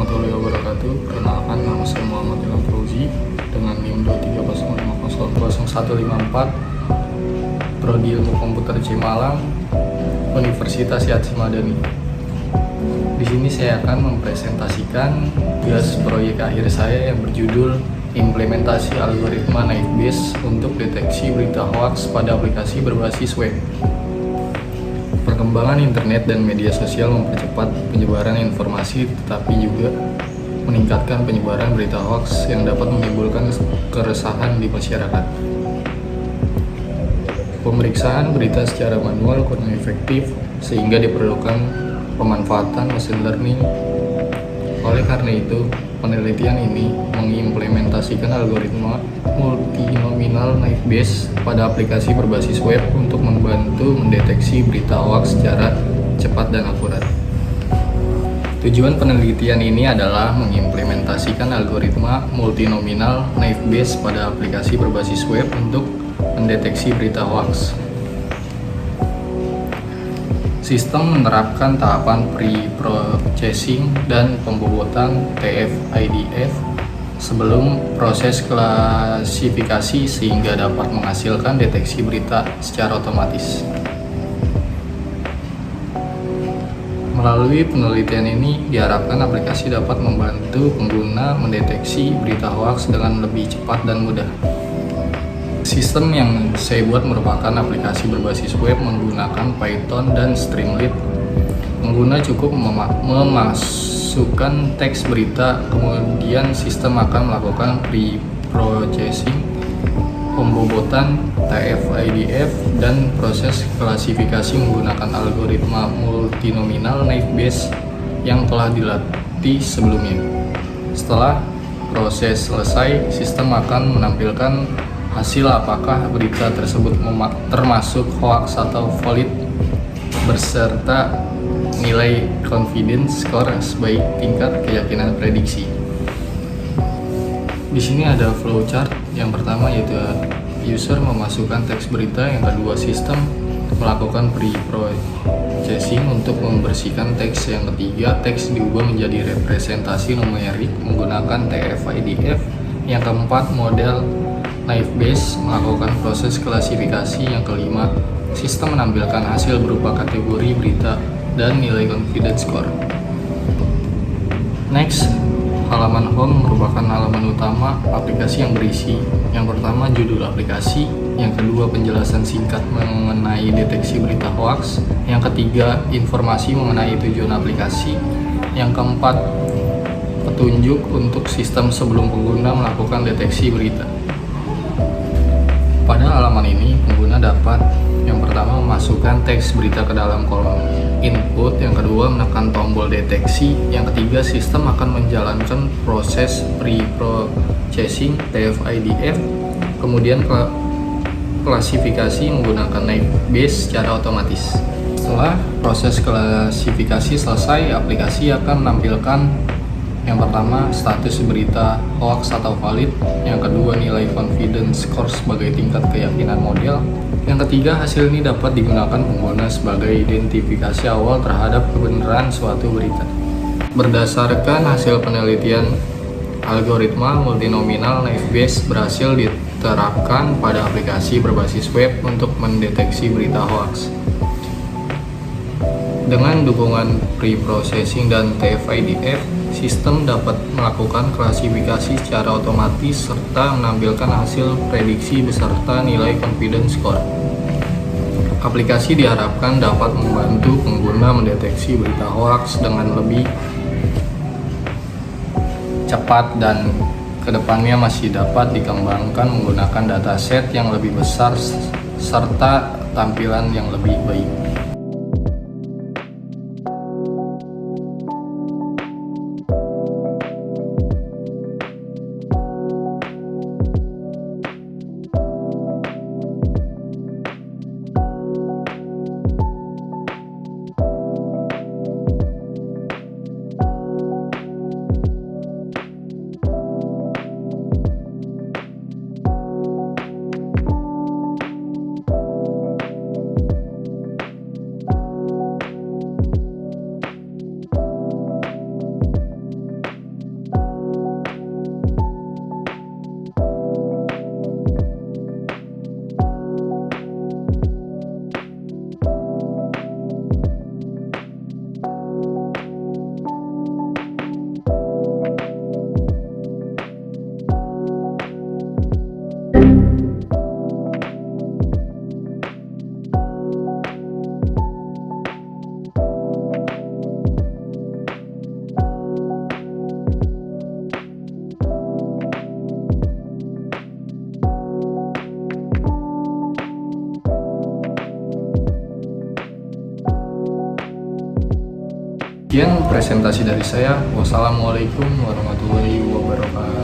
warahmatullahi wabarakatuh. Perkenalkan, nama saya Muhammad Ilham Fauzi dengan NIM 230500154, Prodi Ilmu Komputer C Malang, Universitas Yadsin Madani. Di sini saya akan mempresentasikan tugas proyek akhir saya yang berjudul Implementasi Algoritma Naive Bayes untuk Deteksi Berita Hoaks pada Aplikasi Berbasis Web. Perkembangan internet dan media sosial mempercepat penyebaran informasi, tetapi juga meningkatkan penyebaran berita hoaks yang dapat menimbulkan keresahan di masyarakat. Pemeriksaan berita secara manual kurang efektif, sehingga diperlukan pemanfaatan machine learning. Oleh karena itu, penelitian ini mengimplementasikan algoritma multinominal naive Bayes pada aplikasi berbasis web untuk membantu mendeteksi berita hoaks secara cepat dan akurat. Tujuan penelitian ini adalah mengimplementasikan algoritma multinominal naive Bayes pada aplikasi berbasis web untuk mendeteksi berita hoaks. Sistem menerapkan tahapan pre-processing dan pembobotan TF-IDF sebelum proses klasifikasi sehingga dapat menghasilkan deteksi berita secara otomatis. Melalui penelitian ini diharapkan aplikasi dapat membantu pengguna mendeteksi berita hoaks dengan lebih cepat dan mudah. Sistem yang saya buat merupakan aplikasi berbasis web menggunakan Python dan Streamlit. Pengguna cukup memasukkan teks berita, kemudian sistem akan melakukan pre-processing, pembobotan TF-IDF, dan proses klasifikasi menggunakan algoritma multinominal naive Bayes yang telah dilatih sebelumnya. Setelah proses selesai, sistem akan menampilkan hasil apakah berita tersebut termasuk hoax atau valid beserta nilai confidence score sebagai tingkat keyakinan prediksi. Di sini ada flowchart. Yang pertama yaitu user memasukkan teks berita, yang kedua sistem melakukan pre-processing untuk membersihkan teks, yang ketiga teks diubah menjadi representasi numerik menggunakan TF-IDF, yang keempat model naive Bayes melakukan proses klasifikasi, yang kelima sistem menampilkan hasil berupa kategori berita dan nilai confidence score. Next, halaman home merupakan halaman utama aplikasi yang berisi yang pertama judul aplikasi, yang kedua penjelasan singkat mengenai deteksi berita hoaks, yang ketiga informasi mengenai tujuan aplikasi, yang keempat petunjuk untuk sistem sebelum pengguna melakukan deteksi berita. Pada halaman ini, pengguna dapat yang pertama memasukkan teks berita ke dalam kolom input, yang kedua menekan tombol deteksi, yang ketiga sistem akan menjalankan proses pre-processing TF-IDF, kemudian klasifikasi menggunakan naive Bayes secara otomatis. Setelah proses klasifikasi selesai, aplikasi akan menampilkan yang pertama status berita hoax atau valid, yang kedua nilai confidence score sebagai tingkat keyakinan model, yang ketiga hasil ini dapat digunakan pengguna sebagai identifikasi awal terhadap kebenaran suatu berita. Berdasarkan hasil penelitian, algoritma multinominal naive Bayes berhasil diterapkan pada aplikasi berbasis web untuk mendeteksi berita hoax. Dengan dukungan pre-processing dan TF-IDF, sistem dapat melakukan klasifikasi secara otomatis serta menampilkan hasil prediksi beserta nilai confidence score. Aplikasi diharapkan dapat membantu pengguna mendeteksi berita hoaks dengan lebih cepat dan kedepannya masih dapat dikembangkan menggunakan dataset yang lebih besar serta tampilan yang lebih baik. Sekian presentasi dari saya. Wassalamualaikum warahmatullahi wabarakatuh.